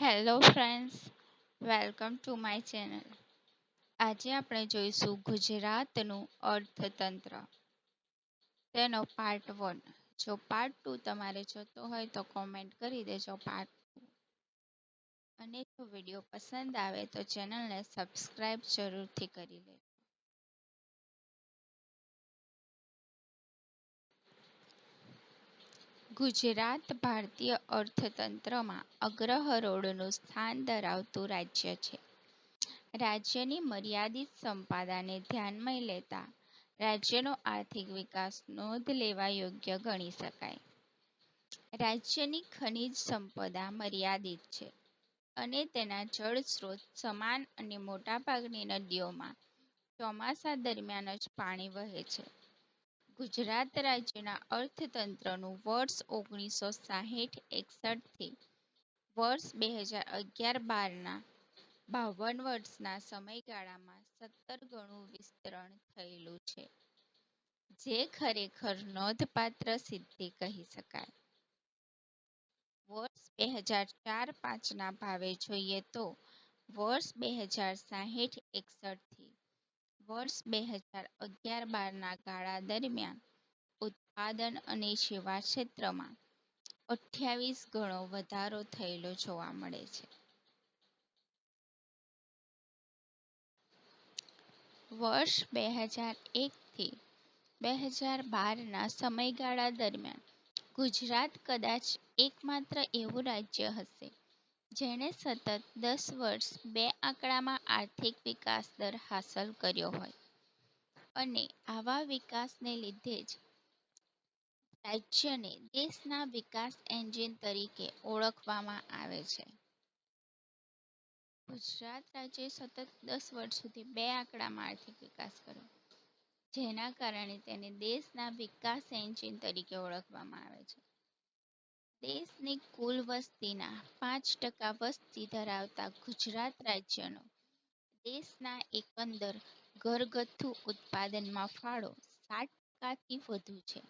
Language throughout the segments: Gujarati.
Hello friends, welcome to my channel. આજે આપણે જોઈશું ગુજરાતનું અર્થતંત્ર, તેનો પાર્ટ 1. જો પાર્ટ 2 તમારે જોતો હોય તો કોમેન્ટ કરી દેજો પાર્ટ 2. અને જો વિડીયો પસંદ આવે તો ચેનલને સબસ્ક્રાઈબ જરૂરથી કરી લેજો. ગુજરાત ભારતીય અર્થતંત્રમાં અગ્રહરોળનું સ્થાન ધરાવતું રાજ્ય છે. રાજ્યની મર્યાદિત સંપદાને ધ્યાનમાં લેતા રાજ્યનો આર્થિક વિકાસ નોંધ લેવા યોગ્ય ગણી શકાય. રાજ્યની ખનિજ સંપદા મર્યાદિત છે અને તેના જળ સ્ત્રોત સમાન અને મોટાભાગની નદીઓમાં ચોમાસા દરમિયાન જ પાણી વહે છે. ગુજરાત રાજ્યના અર્થતંત્રનું વર્ષ 1960-61 થી વર્ષ 2011-12ના 52 વર્ષના સમયગાળામાં 17 ગણું વિસ્તરણ થયેલું છે, જે ખરેખર નોંધપાત્ર સિદ્ધિ કહી શકાય. વર્ષ 2004-05ના ભાવે જોઈએ તો વર્ષ 2060-61 થી વર્ષ 2011-12ના ગાળા દરમિયાન ઉત્પાદન અને સેવા ક્ષેત્રમાં 28 ગણો વધારો થયેલો જોવા મળે છે. વર્ષ 2001 થી 2012ના સમયગાળા દરમિયાન ગુજરાત કદાચ એકમાત્ર એવું રાજ્ય હશે જેણે સતત 10 વર્ષ બે આંકડામાં આર્થિક વિકાસ દર હાંસલ કર્યો હોય, અને આવા વિકાસને લીધે જ રાજ્યને દેશના વિકાસ એન્જિન તરીકે ઓળખવામાં આવે છે. ગુજરાત રાજ્યએ સતત 10 વર્ષ સુધી બે આંકડામાં આર્થિક વિકાસ કર્યો, જેના કારણે તેને દેશના વિકાસ એન્જિન તરીકે ઓળખવામાં આવે છે. દેશની કુલ વસ્તીના 5% વસ્તી ધરાવતા ગુજરાત રાજ્યનો દેશના એકંદર ઘરગથ્થુ ઉત્પાદનમાં ફાળો 60%થી વધુ છે.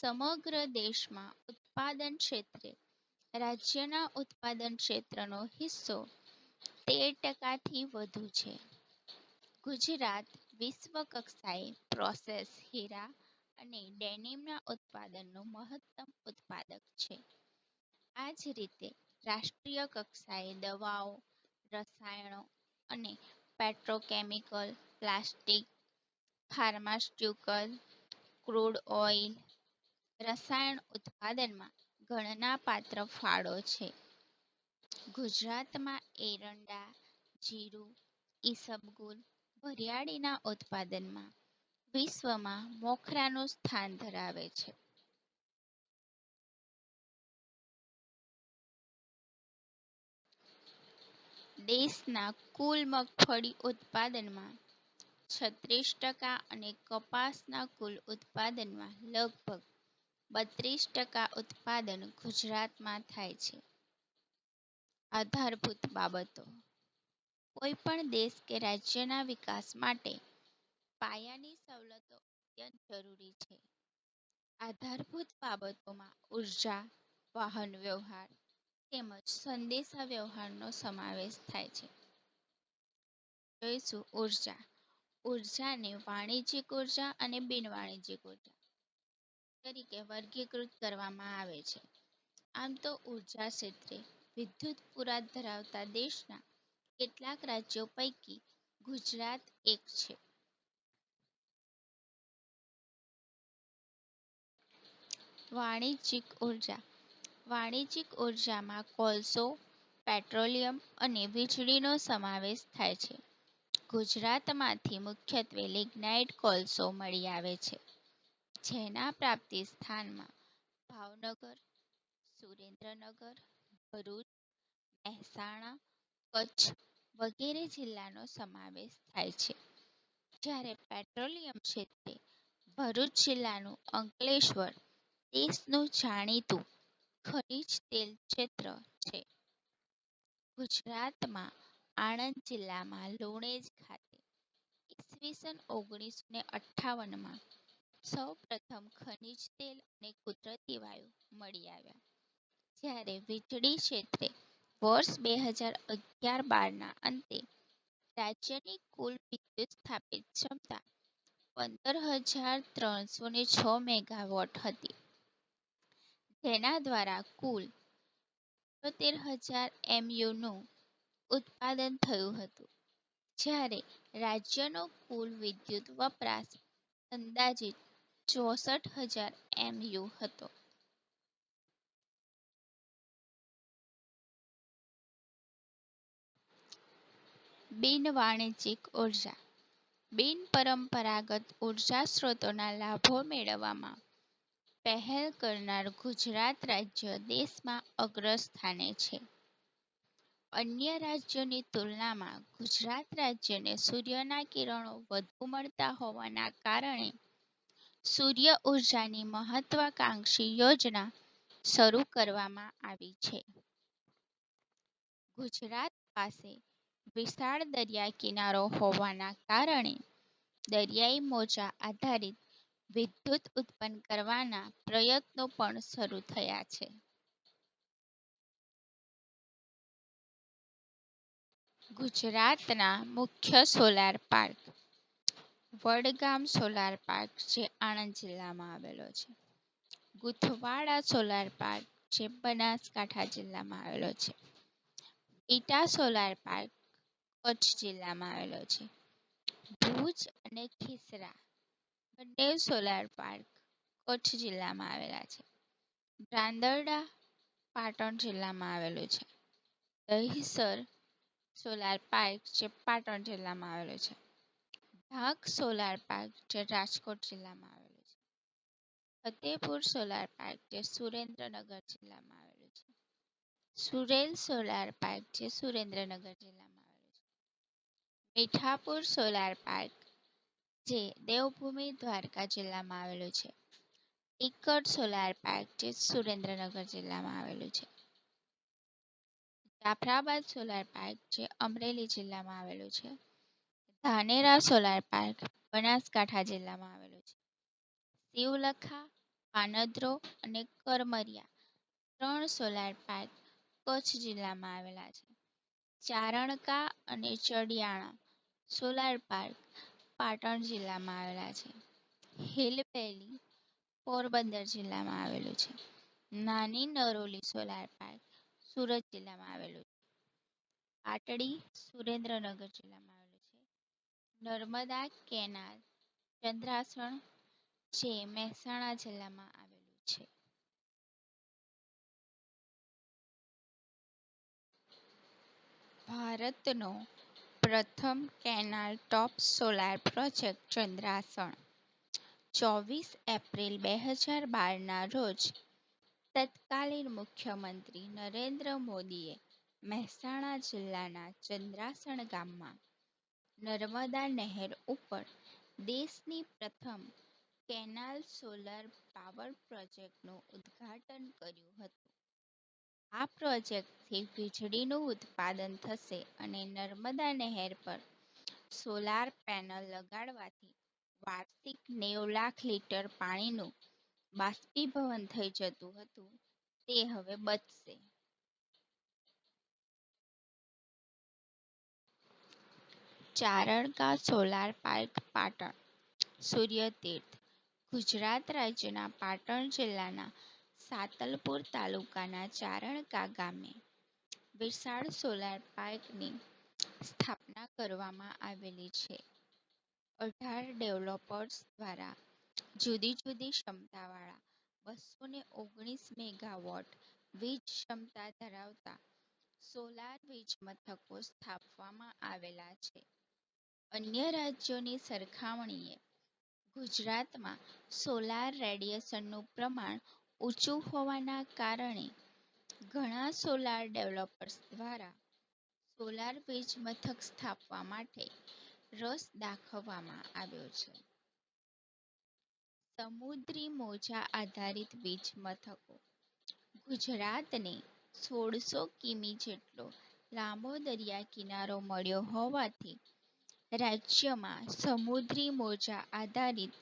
સમગ્ર દેશમાં ઉત્પાદન ક્ષેત્રે રાજ્યના ઉત્પાદન ક્ષેત્રનો હિસ્સો 13%થી વધુ છે. ગુજરાત વિશ્વ કક્ષાએ પ્રોસેસ હીરા અને ડેનિમના ઉત્પાદનનું મહત્તમ ઉત્પાદક છે. આ જ રીતે રાષ્ટ્રીય કક્ષાએ દવાઓ, રસાયણો અને petrochemical, plastic, pharmaceutical, crude oil, રસાયણ ઉત્પાદનમાં ગણનાપાત્ર ફાળો છે. ગુજરાતમાં એરંડા, જીરું, ઈસબગુલ, વરિયાળીના ઉત્પાદનમાં વિશ્વમાં મોખરાનું સ્થાન ધરાવે છે. દેશના કુલ મગફળી ઉત્પાદનમાં 36% અને કપાસના કુલ ઉત્પાદનમાં લગભગ 32% ઉત્પાદન ગુજરાતમાં થાય છે. આધારભૂત બાબતો: કોઈ પણ દેશ કે રાજ્યના વિકાસ માટે પાયાની સવલતો અત્યંત જરૂરી છે. આધારભૂત બાબતોમાં ઉર્જા, વાહન વ્યવહાર તેમજ સંદેશા વ્યવહારનો સમાવેશ થાય છે. જોઈશું ઉર્જા. ઉર્જાને વાણિજ્યિક ઉર્જા અને બિનવાણિજ્યિક ઉર્જા તરીકે વર્ગીકૃત કરવામાં આવે છે. આમ તો ઉર્જા ક્ષેત્રે વિદ્યુત પુરાત ધરાવતા દેશના કેટલાક રાજ્યો પૈકી ગુજરાત એક છે. વાણિજ્યિક ઉર્જા: વાણિજ્યિક ઉર્જામાં કોલસો, પેટ્રોલિયમ અને વીજળીનો સમાવેશ થાય છે. ગુજરાતમાંથી મુખ્યત્વે લિગ્નાઇટ કોલસો મળી આવે છે, જેના પ્રાપ્તિ સ્થાનમાં ભાવનગર, સુરેન્દ્રનગર, ભરૂચ, મહેસાણા, કચ્છ વગેરે જિલ્લાનો સમાવેશ થાય છે. જ્યારે પેટ્રોલિયમ ક્ષેત્રે ભરૂચ જિલ્લાનું અંકલેશ્વર દેશનું જાણીતું ખનિજ તેલ ક્ષેત્ર છે. ગુજરાતમાં આણંદ જિલ્લામાં લુણેજ ખાતે ઈસવીસન 1958માં સૌપ્રથમ ખનિજ તેલ અને કુદરતી વાયુ મળી આવ્યા, જ્યારે વીજળી ક્ષેત્રે વર્ષ 2011-12ના અંતે રાજ્યની કુલ વિદ્યુત સ્થાપિત ક્ષમતા 15,306 મેગાવોટ હતી, જેના દ્વારા કુલ 78,000 MUનું ઉત્પાદન થયું હતું, જ્યારે રાજ્યનો કુલ વિદ્યુત વપરાશ અંદાજિત 64,000 MU હતો. બિન-વાણિજ્યિક ઉર્જા. બિન-પરંપરાગત ઉર્જા સ્ત્રોતોના લાભો મેળવવામાં પહેલ કરનાર ગુજરાત રાજ્ય દેશમાં અગ્રસ્થાને છે. અન્ય રાજ્યોની તુલનામાં ગુજરાત રાજ્યને સૂર્યના કિરણો વધુ મળતા હોવાના કારણે સૂર્ય ઉર્જાની મહત્વાકાંક્ષી યોજના શરૂ કરવામાં આવી છે. ગુજરાત પાસે વિશાળ દરિયા કિનારો હોવાના કારણે દરિયાઈ મોજા આધારિત વિદ્યુત ઉત્પન્ન કરવાના પ્રયત્નો પણ શરૂ થયા છે. ગુજરાતના મુખ્ય solar park. Vadgam solar park જે આણંદ જિલ્લામાં આવેલો છે. ગુથવાડા સોલાર પાર્ક જે બનાસકાંઠા જિલ્લામાં આવેલો છે. ઇટા સોલાર પાર્ક કચ્છ જિલ્લામાં આવેલો છે. ભુજ અને ખીસરા બંને સોલાર પાર્ક કચ્છ જિલ્લામાં આવેલા છે. બ્રાંદરડા પાટણ જિલ્લામાં આવેલું છે. દહીસર સોલાર પાર્ક જે પાટણ જિલ્લામાં આવેલો છે. ઢાંક સોલાર પાર્ક જે રાજકોટ જિલ્લામાં આવેલો છે. ફતેપુર સોલાર પાર્ક જે સુરેન્દ્રનગર જિલ્લામાં આવેલું છે. સુરેલ સોલાર પાર્ક જે સુરેન્દ્રનગર જિલ્લામાં આવેલું છે. મીઠાપુર સોલાર પાર્ક જે દેવભૂમિ દ્વારકા જિલ્લામાં આવેલું છે. ટીકટ સોલાર પાર્ક જે સુરેન્દ્રનગર જિલ્લામાં આવેલું છે. જાફરાબાદ સોલાર પાર્ક જે અમરેલી જિલ્લામાં આવેલું છે. ધાનેરા સોલાર પાર્ક બનાસકાંઠા જિલ્લામાં આવેલું છે. શિવલખા, પાનદ્રો અને કરમરિયા 3 સોલાર પાર્ક કચ્છ જિલ્લામાં આવેલા છે. ચારણકા અને ચડિયાણા સોલાર પાર્ક પાટણ જિલ્લામાં આવેલા છે. હિલવેલી પોરબંદર જિલ્લામાં આવેલું છે. નાની નરોલી સોલાર પાર્ક સુરત જિલ્લામાં આવેલું છે. પાટડી સુરેન્દ્રનગર જિલ્લામાં આવેલું છે. નર્મદા કેનાલ ચંદ્રાસણ જે મહેસાણા જિલ્લામાં આવેલું છે. ભારતનો પ્રથમ કેનાલ ટોપ સોલાર પ્રોજેક્ટ ચંદ્રાસણ 24 એપ્રિલ 2012ના રોજ તત્કાલીન મુખ્યમંત્રી નરેન્દ્ર મોદીએ મહેસાણા જિલ્લાના ચંદ્રાસણ ગામમાં નર્મદા નહેર ઉપર દેશની પ્રથમ કેનાલ સોલર પાવર પ્રોજેક્ટનું ઉદ્ઘાટન કર્યું હતું. આ પ્રોજેક્ટથી વીજળીનું ઉત્પાદન થશે અને નર્મદા નહેર પર સોલાર પેનલ લગાડવાથી વાર્ષિક 90 લાખ લીટર પાણીનું બાષ્પીભવન થઈ જતું હતું તે હવે બચશે. Charanka solar park Patan. સૂર્યતીર્થ. ગુજરાત રાજ્યના પાટણ જિલ્લાના સાતલપુર તાલુકાના ચારણકા ગામે વિશાળ સોલાર પાર્કની સ્થાપના કરવામાં આવેલી છે. 18 ડેવલપર્સ દ્વારા જુદી જુદી ક્ષમતાવાળા 219 મેગાવોટ વીજ ક્ષમતા ધરાવતા સોલાર વીજ મથકો સ્થાપવામાં આવેલા છે. અન્ય રાજ્યોની સરખામણીએ ગુજરાતમાં સોલાર રેડિયેશનનું પ્રમાણ ઊંચું હોવાના કારણે ઘણા સોલાર ડેવલપર્સ દ્વારા સોલાર વીજ મથક સ્થાપવા માટે રસ દાખવવામાં આવ્યો છે. સમુદ્રી મોજા આધારિત વીજ મથકો. ગુજરાતને 1600 કિમી જેટલો લાંબો દરિયા કિનારો મળ્યો હોવાથી રાજ્યમાં સમુદ્રી મોજા આધારિત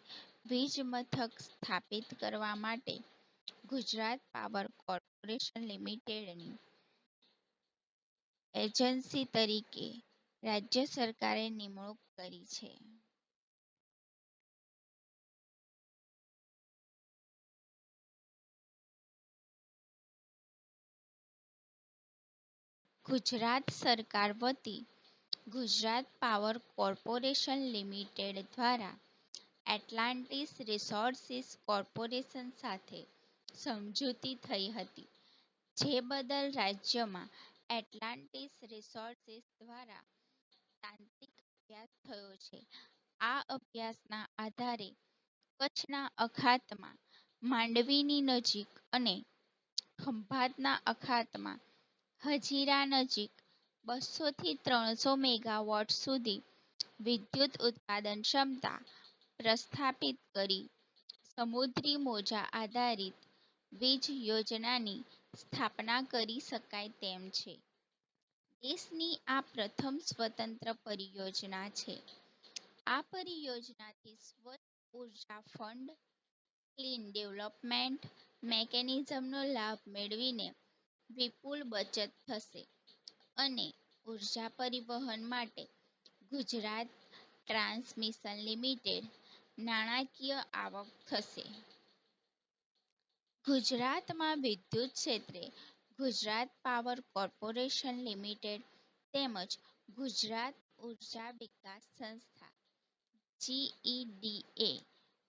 વીજ મથક સ્થાપિત કરવા માટે ગુજરાત પાવર કોર્પોરેશન લિમિટેડની એજન્સી તરીકે રાજ્ય સરકારે નિમણૂક કરી છે. ગુજરાત સરકાર વતી ગુજરાત પાવર કોર્પોરેશન લિમિટેડ દ્વારા એટલાન્ટિસ રિસોર્સિસ કોર્પોરેશન સાથે સમજૂતી થઈ હતી, જે બદલ રાજ્યમાં એટલાન્ટિસ રિસોર્સિસ દ્વારા તાંત્રિક અભ્યાસ થયો છે. આ અભ્યાસના આધારે કચ્છના અખાતમાં માંડવીની નજીક અને ખંભાતના અખાતમાં હજીરા નજીક 200 થી 300 મેગાવોટ સુધી વિદ્યુત ઉત્પાદન ક્ષમતા પ્રસ્થાપિત કરી સમુદ્રી મોજા આધારિત વીજ યોજનાની સ્થાપના કરી શકાય તેમ છે. દેશની આ પ્રથમ સ્વતંત્ર પરિયોજના છે. આ પરિયોજનાથી સ્વચ્છ ઉર્જા ફંડ ક્લીન ડેવલપમેન્ટ મેકેનિઝમનો લાભ મેળવીને વિપુલ બચત થશે અને ઉર્જા પરિવહન માટે ગુજરાત ટ્રાન્સમિશન લિમિટેડ નાણાકીય આવક થશે. ગુજરાતમાં વિદ્યુત ક્ષેત્રે ગુજરાત પાવર કોર્પોરેશન લિમિટેડ તેમજ ગુજરાત ઉર્જા વિકાસ સંસ્થા GEDA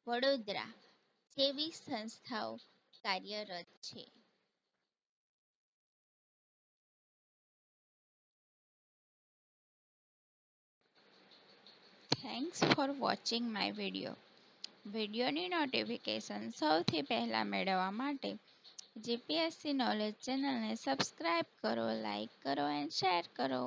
વડોદરા જેવી સંસ્થાઓ કાર્યરત છે. Thanks for watching my video. વિડીયોની નોટિફિકેશન સૌથી પહેલાં મેળવવા માટે જીપીએસસી નોલેજ ચેનલને સબસ્ક્રાઈબ કરો, લાઈક કરો એન્ડ શેર કરો.